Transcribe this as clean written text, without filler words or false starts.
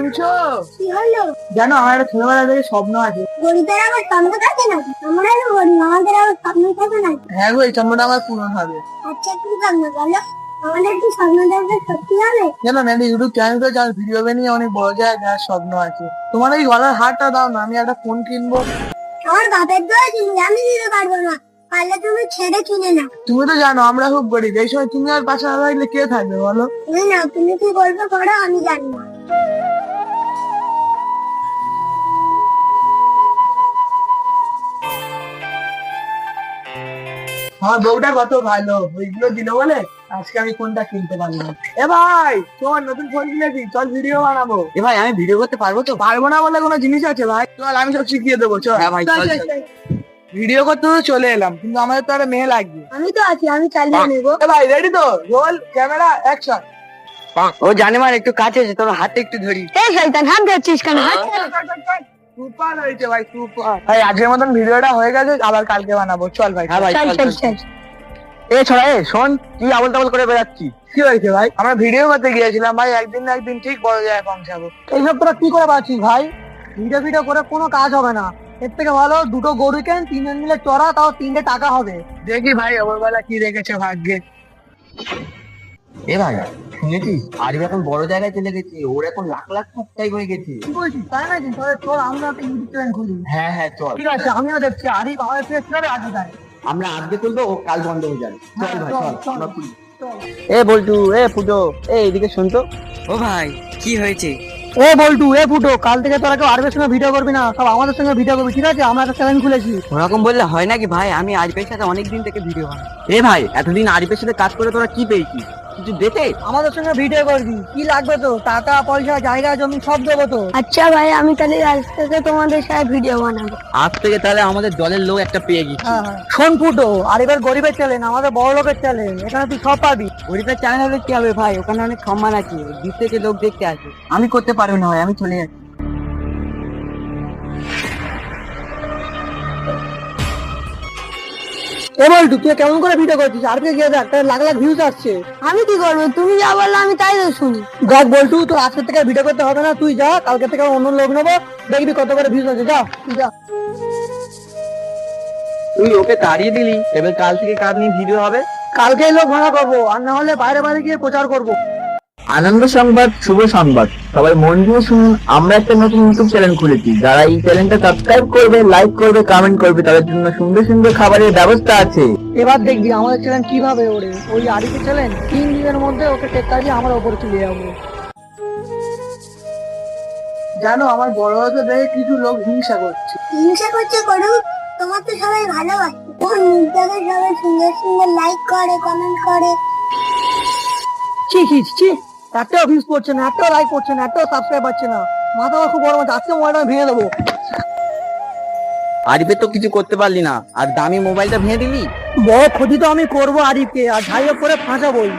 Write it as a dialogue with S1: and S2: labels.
S1: শুনছো?
S2: কি হলো?
S1: জানো আমার একটা ছোটবেলা থেকে স্বপ্ন আছে।
S2: গরিবের আবার স্বপ্ন থাকে নাকি? আমরা তো গরিব, আমাদের আবার স্বপ্ন থাকে নাকি?
S1: হ্যাঁ গো, এই স্বপ্নটা আমার পূরণ হবে।
S2: আচ্ছা কি স্বপ্ন বলো? আমাদের কি স্বপ্ন দেখবে সত্যি হবে?
S1: জানো না, ইউটিউব চ্যানেল করে যার ভিডিও বানিয়ে অনেক বড় জায়গায় যাওয়ার স্বপ্ন আছে। তোমার এই গলার হারটা দাও না, আমি একটা ফোন কিনবো।
S2: আমার বাপের দোয়া কিনবে, আমি দিতে পারবো না। পারলে তুমি ছেড়ে কিনে নাও।
S1: তুমি তো জানো আমরা খুব গরিব, এই সময় তুমি আর পাশে না থাকলে কে থাকবে বলো?
S2: তুমি নাও, তুমি কি করবে করো, আমি জানি না।
S1: আমার বউটা কত ভালো, ওইগুলো দিল বলে আজকে আমি ফোনটা কিনতে পারলাম। এ ভাই, তোমার নতুন ফোন কিনেছি, চল ভিডিও বানাবো।
S3: এ ভাই, আমি ভিডিও করতে পারবো তো?
S1: পারবো না বলে কোনো জিনিস আছে ভাই? চল আমি সব শিখিয়ে দেবো, চল।
S3: হ্যাঁ ভাই,
S1: চল,
S3: চল,
S1: চল,
S3: চল।
S1: চল। ভিডিও করতে তো চলে এলাম, কিন্তু আমাদের তো একটা মেয়ে লাগবে।
S2: আমি তো আছি, আমি চালিয়ে নেবো।
S1: এ ভাই রেডি তো? Roll camera action.
S3: ও জানে মার একটু কাছে আছে, তোর হাতে একটু ধরি।
S2: এই শয়তান, হাত ধরছিস কেন?
S1: সুপার হয়েছে ভাই, সুপার। ভাই আজকের মতন ভিডিওটা হয়ে গেছে, আবার কালকে বানাবো। চল ভাই।
S3: হ্যাঁ ভাই,
S2: চল
S3: চল,
S2: চল
S3: চল।
S2: চল।
S3: এ ছোড়া, এ শোন, কি আবল তাবল করে বেড়াচ্ছি?
S1: কি হয়েছে ভাই? আমরা ভিডিও করতে গিয়েছিলাম ভাই, একদিন না একদিন ঠিক বড় জায়গায় পৌঁছাবো। এইসব তোরা কি করে পাচ্ছিস ভাই? ভিডিও ভিডিও করে কোনো কাজ হবে না। এর থেকে ভালো দুটো গরু কেন, তিনজন মিলে চড়া, তাও 3টে টাকা হবে। দেখি ভাই ওপরবেলা কি রেখেছে ভাগ্যে।
S3: এ ভাই, শুনেছিস আরিফ এখন বড় জায়গায় চলে গেছে, ওর এখন লাখ লাখ সাবস্ক্রাইব হয়ে গেছে।
S1: কি বলছিস? তাই নাকি? তাহলে চল আমরা একটা ইউটিউব চ্যানেল খুলি।
S3: হ্যাঁ হ্যাঁ, চল।
S1: ঠিক আছে, আমিও দেখছি। আরিফ আমাদের পেজ করে আগে যায়।
S3: আমরা আজকে তুলবো, ও কাল বন্ধ হয়ে যাবে। চল ভাই,
S1: চল,
S3: চল,
S1: চল।
S3: আমরা খুলি।
S1: চল।
S3: এ বল্টু, এ ফুটো, এ এদিকে শুন তো। ও ভাই, কি হয়েছে?
S1: এ বল্টু, এ ফুটো, কাল থেকে তোরা কেউ আরবের সঙ্গে ভিডিও করবি না, সব আমাদের সঙ্গে ভিডিও করবি, ঠিক আছে? আমরা একটা চ্যানেল খুলেছি।
S3: ওরকম বললে হয় নাকি ভাই? আমি আরিফের সাথে অনেকদিন থেকে ভিডিও বানাই। এ ভাই, এতদিন আরিফের সাথে কাজ করে তোরা কি পেয়েছিস? কিছু দেতে?
S1: আমাদের সঙ্গে ভিডিও করবি, কি লাগবে তো? টাকা পয়সা, জায়গা জমি সব দেবো তো।
S2: আচ্ছা ভাই, আমি তাহলে আজ থেকে তোমাদের সাথে ভিডিও বানাবো।
S3: আজ থেকে তাহলে আমাদের দলের লোক একটা পেয়ে গেছি।
S1: হ্যাঁ হ্যাঁ। শোন ফুটো, আরিফের গরিবের চ্যানেল, আমাদের বড় লোকের চ্যানেল, এখানে তুই সব পাবি।
S3: গরিবের চ্যানেল হলে কি হবে ভাই? ওখানে অনেক সম্মান আছে, দূর থেকে লোক দেখতে আসে। আমি করতে পারবো না ভাই, আমি চলে যাচ্ছি।
S1: এ বল্টু, তুই কেমন করে ভিডিও করছিস? আরকে গিয়ে দেখ, তার লাখ লাখ ভিউজ আসছে।
S2: আমি কি করবো? তুমি যা বললো আমি তাই তো শুনি।
S1: দেখ বল্টু, তোর আজকে থেকে ভিডিও করতে হবে না, তুই যা, কালকে থেকে অন্য লোক নেবো, দেখবি কত করে ভিউজ আছে। যা তুই যা।
S3: তুই ওকে তাড়িয়ে দিলি, এবার কাল থেকে কাজ নিয়ে ভিডিও হবে।
S1: কালকেই লোক ভাড়া করবো, আর না হলে বাইরে বাইরে গিয়ে প্রচার করবো।
S4: আনন্দ সংবাদ, শুভ সংবাদ, সবাই মন দিয়ে শুনুন। আমরা একটা নতুন ইউটিউব চ্যানেল খুলেছি। যারা এই চ্যানেলটা সাবস্ক্রাইব করবে, লাইক করবে, কমেন্ট করবে, তাদের জন্য সুন্দর সুন্দর খাবারের ব্যবস্থা আছে।
S1: এবার দেখবি আমাদের চ্যানেল কিভাবে ওড়ে। ওই আরিফের চ্যানেল 3 দিনের মধ্যে ওকে টেক্কা দিয়ে আমার ওপরে চলে যাবো। জানো, আমার বড় হতে দেখে কিছু লোক হিংসা করছে।
S2: হিংসা করছে করুক, তোমার তো সবাই ভালোবাসে। তোমার মুখটাকে সবাই সুন্দর সুন্দর লাইক করে, কমেন্ট করে।
S1: ছি, একটাও ভিউজ পড়ছে না, একটাও লাইক করছে না, একটাও সাবস্ক্রাইব পাচ্ছে না। মাথা আমার খুব বড় মাথা, আজকে মোবাইলটা আমি ভেঙে দেবো।
S3: আরিফের তো কিছু করতে পারলি না, আর দামি মোবাইলটা ভেঙে দিলি।
S1: বড় ক্ষতি তো আমি করবো আরিফকে, আর যাই হোক করে ফাঁসাবোই।